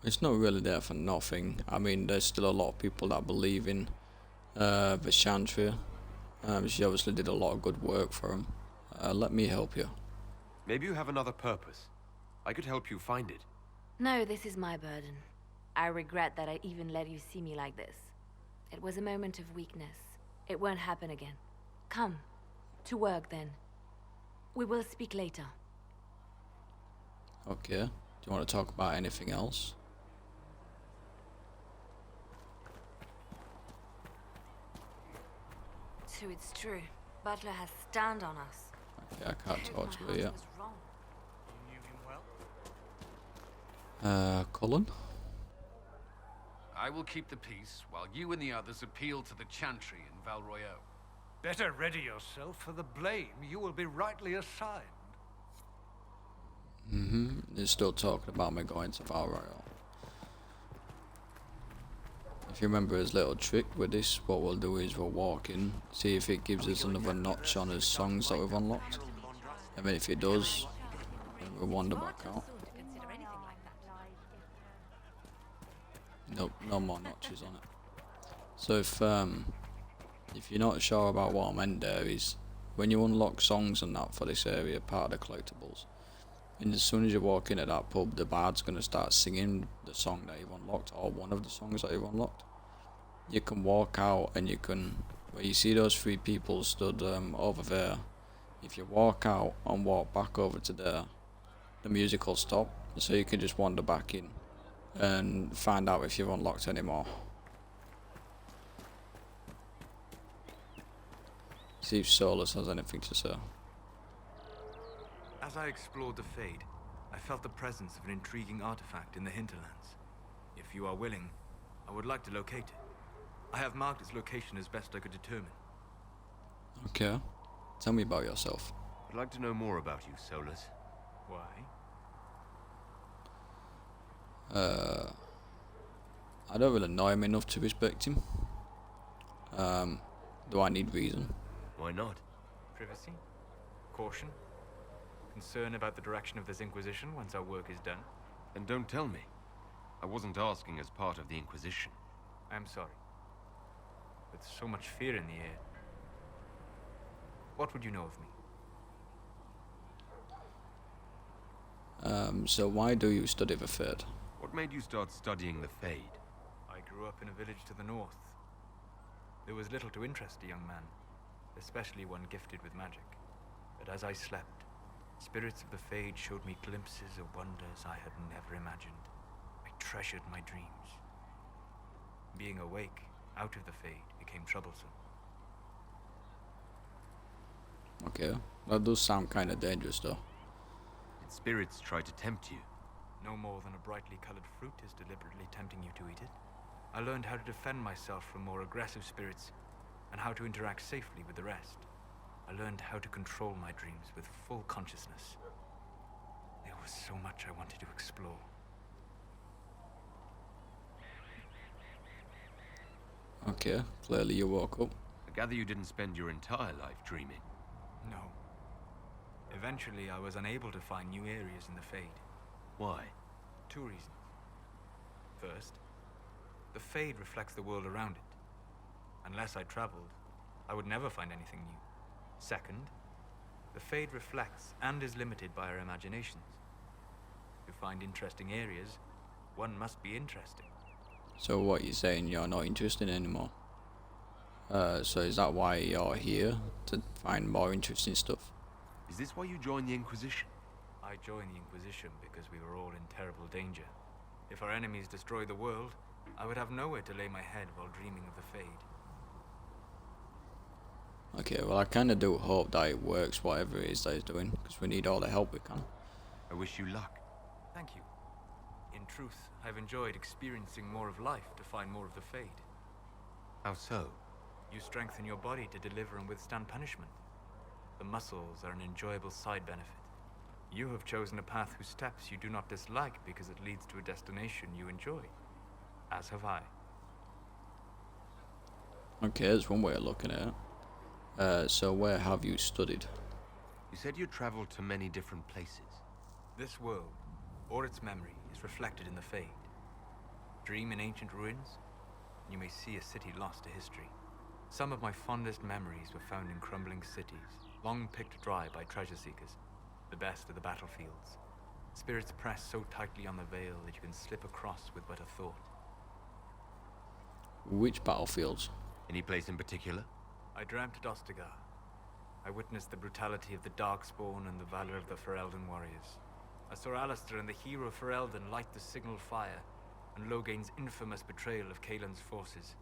It's not really there for nothing. I mean, there's still a lot of people that believe in the Chantry. She obviously did a lot of good work for him. Let me help you. Maybe you have another purpose. I could help you find it. No, this is my burden. I regret that I even let you see me like this. It was a moment of weakness. It won't happen again. Come. To work, then. We will speak later. Okay. Do you want to talk about anything else? So it's true. Butler has stand on us. Okay, I can't talk to her yet. Was wrong. You knew him well? Cullen? I will keep the peace while you and the others appeal to the Chantry in Val Royeaux. Better ready yourself for the blame you will be rightly assigned. He's still talking about me going to Val Royeaux. If you remember his little trick with this, what we'll do is we'll walk in, see if it gives us another notch on his songs that we've unlocked. And then if it does, then we'll wander back out. Nope, no more notches on it. So if you're not sure about what I meant there is, when you unlock songs and that for this area, part of the collectibles, and as soon as you walk into that pub, the bard's going to start singing the song that you've unlocked, or one of the songs that you've unlocked. You can walk out and you can, where you see those three people stood over there, if you walk out and walk back over to there, the music will stop, so you can just wander back in and find out if you've unlocked any more. See if Solus has anything to say. As I explored the Fade, I felt the presence of an intriguing artifact in the hinterlands. If you are willing, I would like to locate it. I have marked its location as best I could determine. Okay. Tell me about yourself. I'd like to know more about you, Solus. Why? I don't really know him enough to respect him. Do I need reason? Why not? Privacy? Caution? Concern about the direction of this Inquisition once our work is done? And don't tell me. I wasn't asking as part of the Inquisition. I'm sorry. With so much fear in the air. What would you know of me? So why do you study the Fade? What made you start studying the Fade? I grew up in a village to the north. There was little to interest a young man, especially one gifted with magic. But as I slept, spirits of the Fade showed me glimpses of wonders I had never imagined. I treasured my dreams. Being awake, out of the Fade, became troublesome. Okay, that does sound kind of dangerous though. Did spirits try to tempt you? No more than a brightly colored fruit is deliberately tempting you to eat it. I learned how to defend myself from more aggressive spirits, and how to interact safely with the rest. I learned how to control my dreams with full consciousness. There was so much I wanted to explore. Okay, clearly you woke up. I gather you didn't spend your entire life dreaming. No. Eventually, I was unable to find new areas in the Fade. Why? 2 reasons. First, the Fade reflects the world around it. Unless I traveled, I would never find anything new. Second, the Fade reflects and is limited by our imaginations. To find interesting areas, one must be interesting. So what you're saying, you're not interested anymore? So is that why you're here? To find more interesting stuff? Is this why you joined the Inquisition? I joined the Inquisition because we were all in terrible danger. If our enemies destroyed the world, I would have nowhere to lay my head while dreaming of the Fade. Okay, well I kinda do hope that it works, whatever it is that it's doing, because we need all the help we can. I wish you luck. Thank you. In truth, I've enjoyed experiencing more of life to find more of the Fade. How so? You strengthen your body to deliver and withstand punishment. The muscles are an enjoyable side benefit. You have chosen a path whose steps you do not dislike because it leads to a destination you enjoy. As have I. Okay, that's one way of looking at it. So where have you studied? You said you traveled to many different places. This world, or its memory, is reflected in the Fade. Dream in ancient ruins, and you may see a city lost to history. Some of my fondest memories were found in crumbling cities, long picked dry by treasure seekers, the best of the battlefields. Spirits press so tightly on the veil that you can slip across with but a thought. Which battlefields? Any place in particular? I dreamt at Ostagar. I witnessed the brutality of the Darkspawn and the valor of the Ferelden warriors. I saw Alistair and the hero of Ferelden light the signal fire, and Logain's infamous betrayal of Kaelin's forces.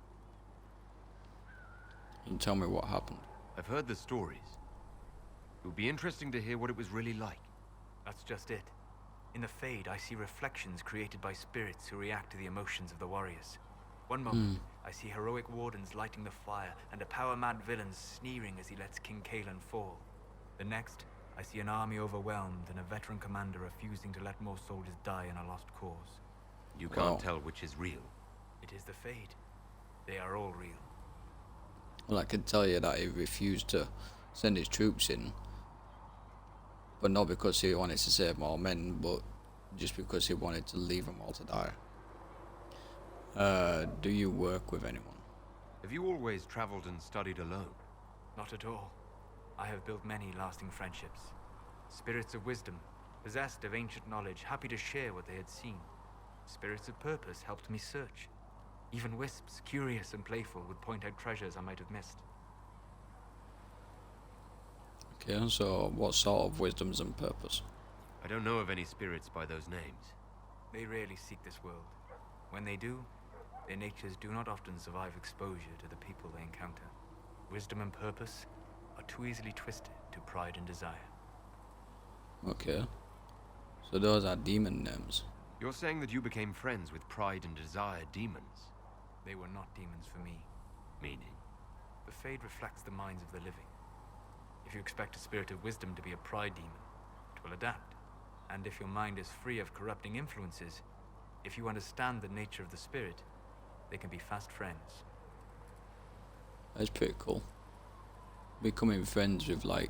Can you tell me what happened? I've heard the stories. It would be interesting to hear what it was really like. That's just it. In the Fade, I see reflections created by spirits who react to the emotions of the warriors. One moment, I see heroic wardens lighting the fire, and a power-mad villain sneering as he lets King Kaelin fall. The next, I see an army overwhelmed and a veteran commander refusing to let more soldiers die in a lost cause. You can't tell which is real. It is the Fade. They are all real. Well, I could tell you that he refused to send his troops in, but not because he wanted to save more men, but just because he wanted to leave them all to die. Do you work with anyone? Have you always traveled and studied alone? Not at all. I have built many lasting friendships. Spirits of wisdom, possessed of ancient knowledge, happy to share what they had seen. Spirits of purpose helped me search. Even wisps, curious and playful, would point out treasures I might have missed. Okay, so what sort of wisdoms and purpose? I don't know of any spirits by those names. They rarely seek this world. When they do, their natures do not often survive exposure to the people they encounter. Wisdom and purpose are too easily twisted to pride and desire. Okay, so those are demon names. You're saying that you became friends with pride and desire demons? They were not demons for me. Meaning? The Fade reflects the minds of the living. If you expect a spirit of wisdom to be a pride demon, it will adapt. And if your mind is free of corrupting influences, if you understand the nature of the spirit, they can be fast friends. That's pretty cool. Becoming friends with like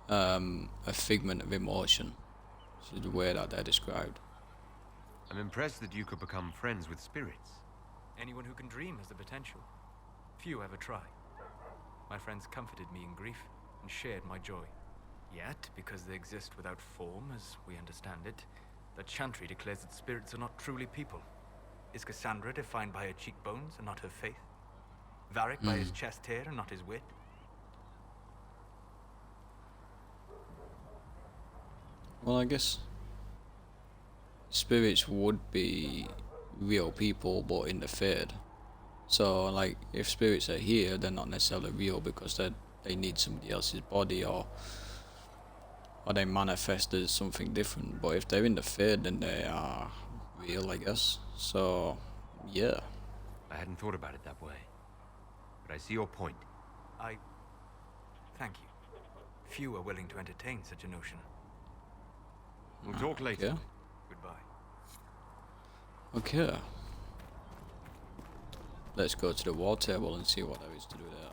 a figment of emotion. This is the way that they're described. I'm impressed that you could become friends with spirits. Anyone who can dream has the potential. Few ever try. My friends comforted me in grief and shared my joy. Yet, because they exist without form, as we understand it, the Chantry declares that spirits are not truly people. Is Cassandra defined by her cheekbones and not her faith? Varric by his chest hair and not his wit? Well, I guess spirits would be real people, but in the Fade. So, like, if spirits are here, they're not necessarily real because they need somebody else's body, or they manifest as something different. But if they're in the Fade, then they are real, I guess. So, yeah. I hadn't thought about it that way. But I see your point. Thank you. Few are willing to entertain such a notion. We'll talk later. Okay. Goodbye. Okay. Let's go to the war table and see what there is to do there.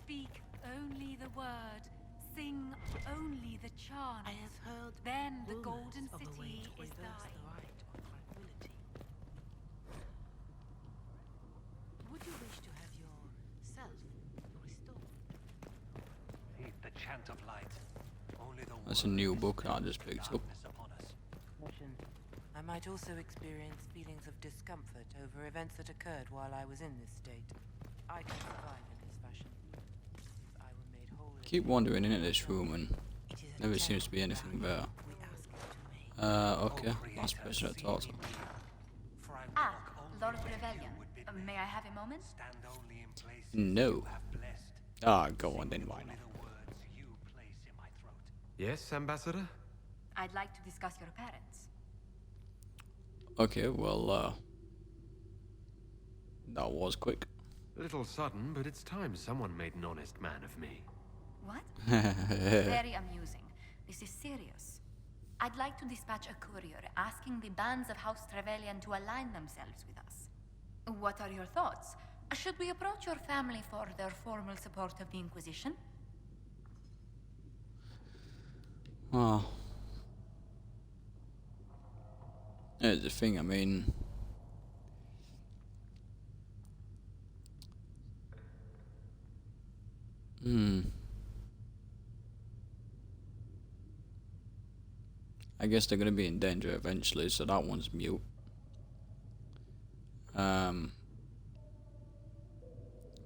Speak only the word, sing only the chant. I have heard Then the rumors golden of a way city to is reverse thine. the right of tranquility. Would you wish to have yourself restored? Heed the chant of light. Only the That's a new book I just picked up. darkness upon us. I might also experience feelings of discomfort over events that occurred while I was in this state. I can survive in this fashion. If I were made whole Keep wandering into this room and it is a never seems to be gentle anything vow there. we ask you to make. Okay. Last person to talk to. For I Ah, walk only Lord where you Trevelyan. would bid May I have a moment? Stand only in places No. you have blessed. Ah, go on then, why Only not? the words you place in my throat. Yes, Ambassador? I'd like to discuss your parents. Okay, well, that was quick. A little sudden, but it's time someone made an honest man of me. What? Very amusing. This is serious. I'd like to dispatch a courier asking the bands of House Trevelyan to align themselves with us. What are your thoughts? Should we approach your family for their formal support of the Inquisition? Well, here's the thing, I mean, I guess they're gonna be in danger eventually, so that one's mute.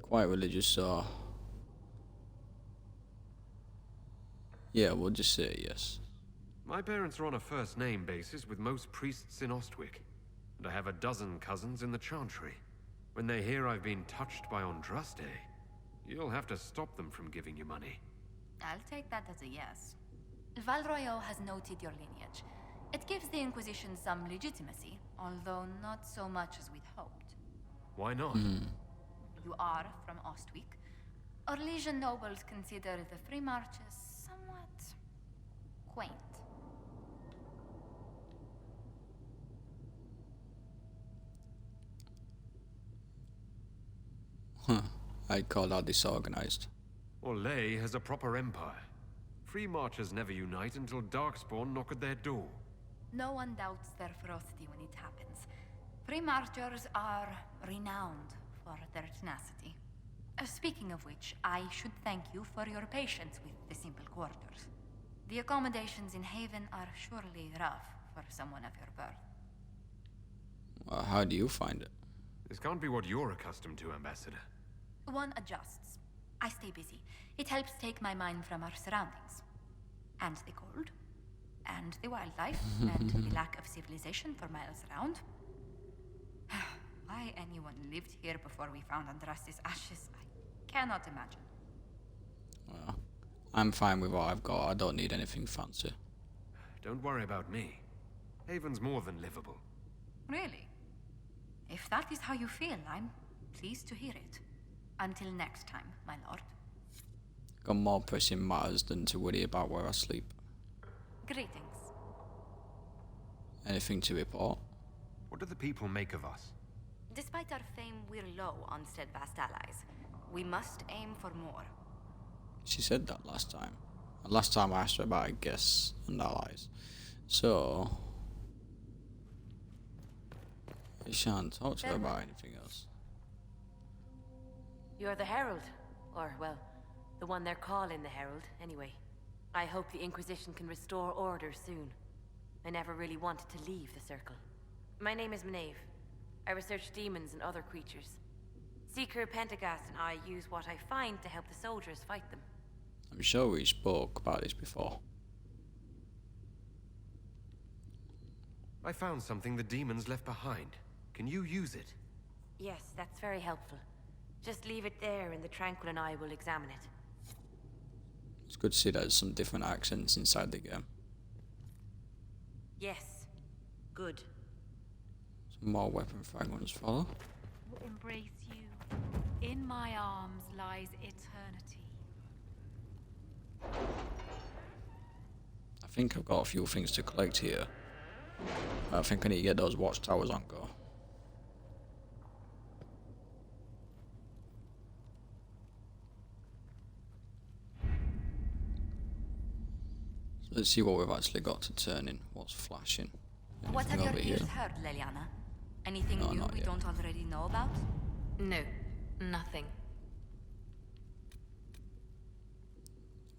Quite religious, so yeah, we'll just say yes. My parents are on a first-name basis with most priests in Ostwick, and I have a dozen cousins in the Chantry. When they hear I've been touched by Andraste, you'll have to stop them from giving you money. I'll take that as a yes. Valroyo has noted your lineage. It gives the Inquisition some legitimacy, although not so much as we'd hoped. Why not? You are from Ostwick. Orlesian nobles consider the free marches somewhat quaint. I'd call that disorganized. Orlais has a proper empire. Free marchers never unite until Darkspawn knock at their door. No one doubts their ferocity when it happens. Free marchers are renowned for their tenacity. Speaking of which, I should thank you for your patience with the simple quarters. The accommodations in Haven are surely rough for someone of your birth. How do you find it? This can't be what you're accustomed to, Ambassador. One adjusts. I stay busy. It helps take my mind from our surroundings. And the cold. And the wildlife. And the lack of civilization for miles around. Why anyone lived here before we found Andraste's ashes, I cannot imagine. Well, I'm fine with what I've got. I don't need anything fancy. Don't worry about me. Haven's more than livable. Really? If that is how you feel, I'm pleased to hear it. Until next time, my lord. Got more pressing matters than to worry about where I sleep. Greetings. Anything to report? What do the people make of us? Despite our fame, we're low on steadfast allies. We must aim for more. She said that last time. And last time I asked her about guests and allies. So... I shan't talk to her about anything else. You're the Herald. Or, well, the one they're calling the Herald, anyway. I hope the Inquisition can restore order soon. I never really wanted to leave the Circle. My name is Maeve. I research demons and other creatures. Seeker Pentagast and I use what I find to help the soldiers fight them. I'm sure we spoke about this before. I found something the demons left behind. Can you use it? Yes, that's very helpful. Just leave it there and the Tranquil and I will examine it. It's good to see there's some different accents inside the game. Yes. Good. Some more weapon fragments follow. Embrace you. In my arms lies eternity. I think I've got a few things to collect here. I think I need to get those watchtowers on go. So let's see what we've actually got to turn in. What's flashing? What have Anything your over ears here? heard, Leliana? Anything No, new not we yet. don't already know about? No, nothing.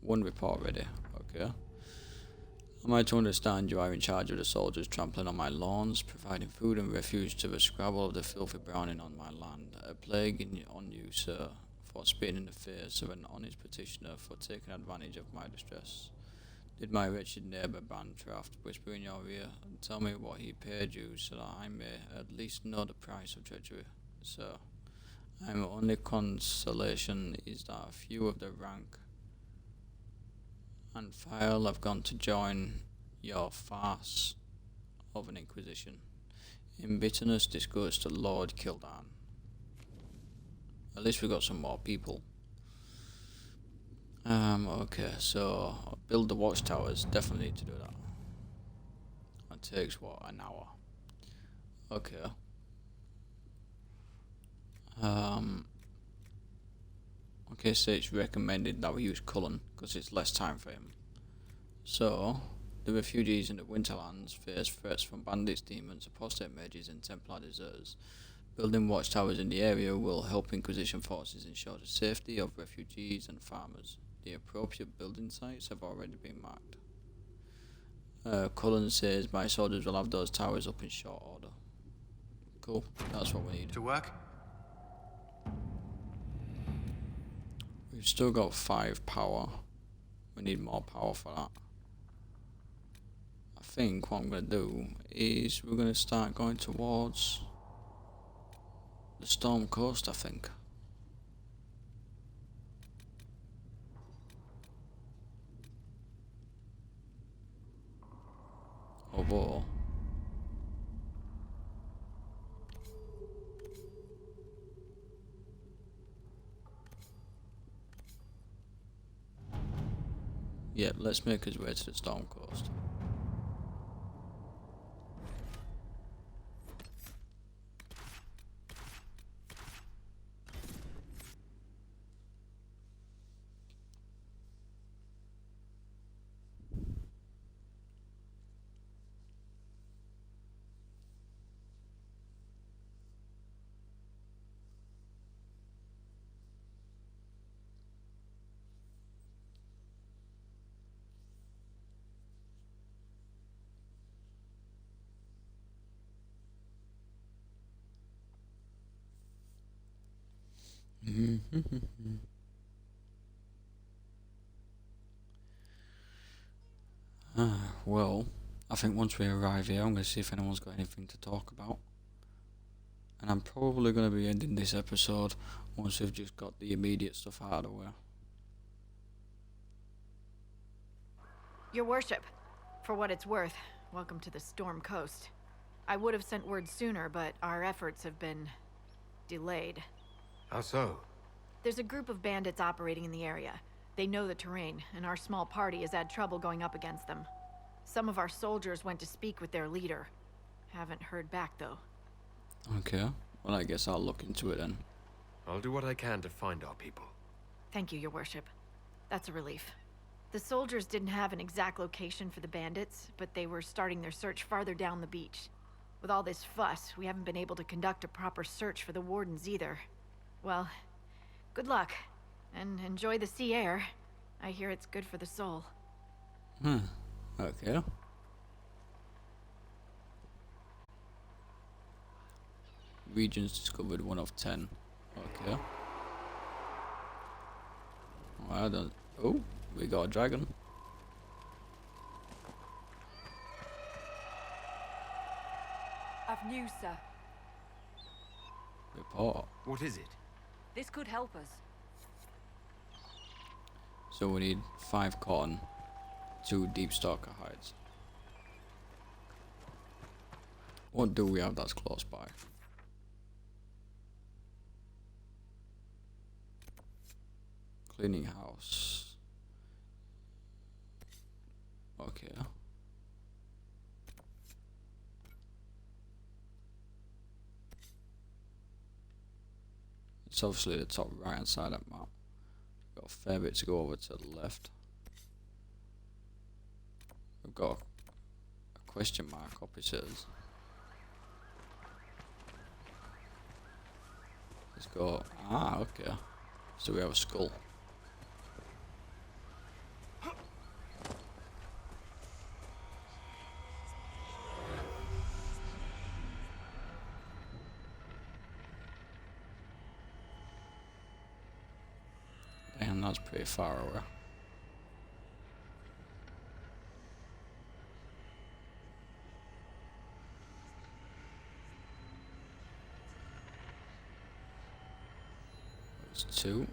One report ready. Okay. Am I to understand you are in charge of the soldiers trampling on my lawns, providing food and refuge to the scrabble of the filthy browning on my land? A plague on you, sir, for spitting in the face of an honest petitioner, for taking advantage of my distress. Did my wretched neighbour Bantraft whisper in your ear and tell me what he paid you, so that I may at least know the price of treachery, sir? My only consolation is that a few of the rank and file have gone to join your farce of an Inquisition. In bitterness, disgust, the Lord Kildan. At least we got some more people. Okay, so build the watchtowers. Definitely need to do that. That takes what, an hour? Okay. Okay, so it's recommended that we use Cullen because it's less time for him. So, the refugees in the Winterlands face threats from bandits, demons, apostate mages, and Templar deserters. Building watchtowers in the area will help Inquisition forces ensure the safety of refugees and farmers. The appropriate building sites have already been marked. Cullen says my soldiers will have those towers up in short order. Cool, that's what we need. To work? We've still got 5 power. We need more power for that. I think what I'm going to do is we're going to start going towards the Storm Coast, I think. Although yeah, let's make his way to the Storm Coast. Well, I think once we arrive here, I'm going to see if anyone's got anything to talk about. And I'm probably going to be ending this episode once we've just got the immediate stuff out of the way. Your worship, For what it's worth, welcome to the Storm Coast. I would have sent word sooner, but our efforts have been delayed. How so? There's a group of bandits operating in the area. They know the terrain, and our small party has had trouble going up against them. Some of our soldiers went to speak with their leader. Haven't heard back, though. Okay. Well, I guess I'll look into it then. I'll do what I can to find our people. Thank you, Your Worship. That's a relief. The soldiers didn't have an exact location for the bandits, but they were starting their search farther down the beach. With all this fuss, we haven't been able to conduct a proper search for the wardens either. Well, good luck, and enjoy the sea air. I hear it's good for the soul. Okay. Regions discovered 1 of 10. Okay. Well, I don't... Oh, we got a dragon. I've news, sir. Report. What is it? This could help us. So we need 5 cotton, 2 deep stalker hides. What do we have that's close by? Cleaning house. Okay. It's obviously the top right hand side of the map. Got a fair bit to go over to the left. We've got a question mark opposite us. Let's go. Ah, okay. So we have a skull. Damn, that's pretty far away. There's 2.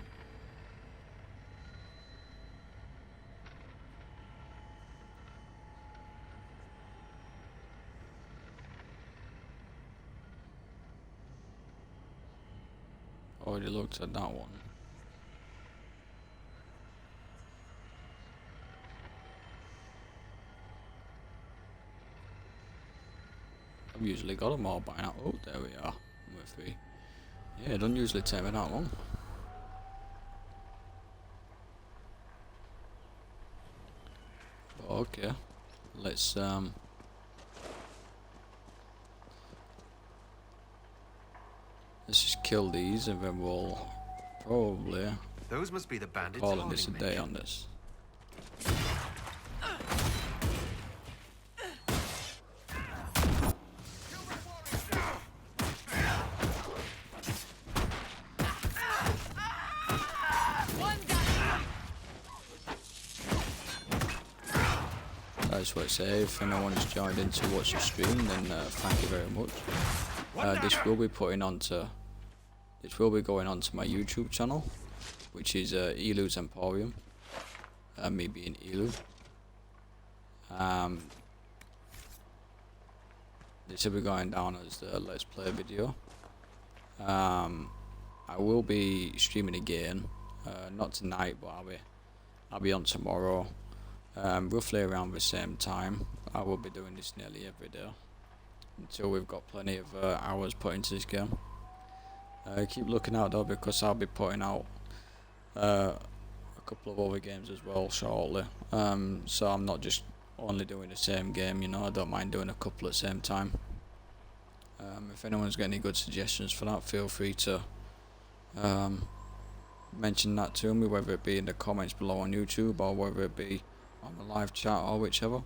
Already looked at that one. I've usually got them all by now. Oh, there we are. With 3. Yeah, it doesn't usually take me that long. But okay. Let's just kill these and then we'll probably Those must be the bandits call this a Harding day on mentioned. this. That's what I say. If anyone has joined in to watch the stream, then thank you very much. This will be going on to my YouTube channel, which is Eloohs Emporium. Me being Elooh. This will be going down as the Let's Play video. I will be streaming again, not tonight, but I'll be on tomorrow. Roughly around the same time. I will be doing this nearly every day until we've got plenty of hours put into this game. Keep looking out though, because I'll be putting out a couple of other games as well shortly. So I'm not just only doing the same game, you know. I don't mind doing a couple at the same time. If anyone's got any good suggestions for that, feel free to mention that to me, whether it be in the comments below on YouTube or whether it be on the live chat or whichever.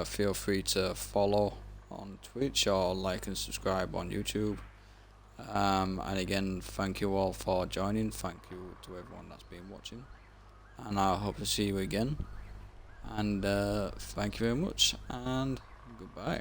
Feel free to follow on Twitch or like and subscribe on YouTube. And again, thank you all for joining. Thank you to everyone that's been watching, and I hope to see you again. And thank you very much, and goodbye.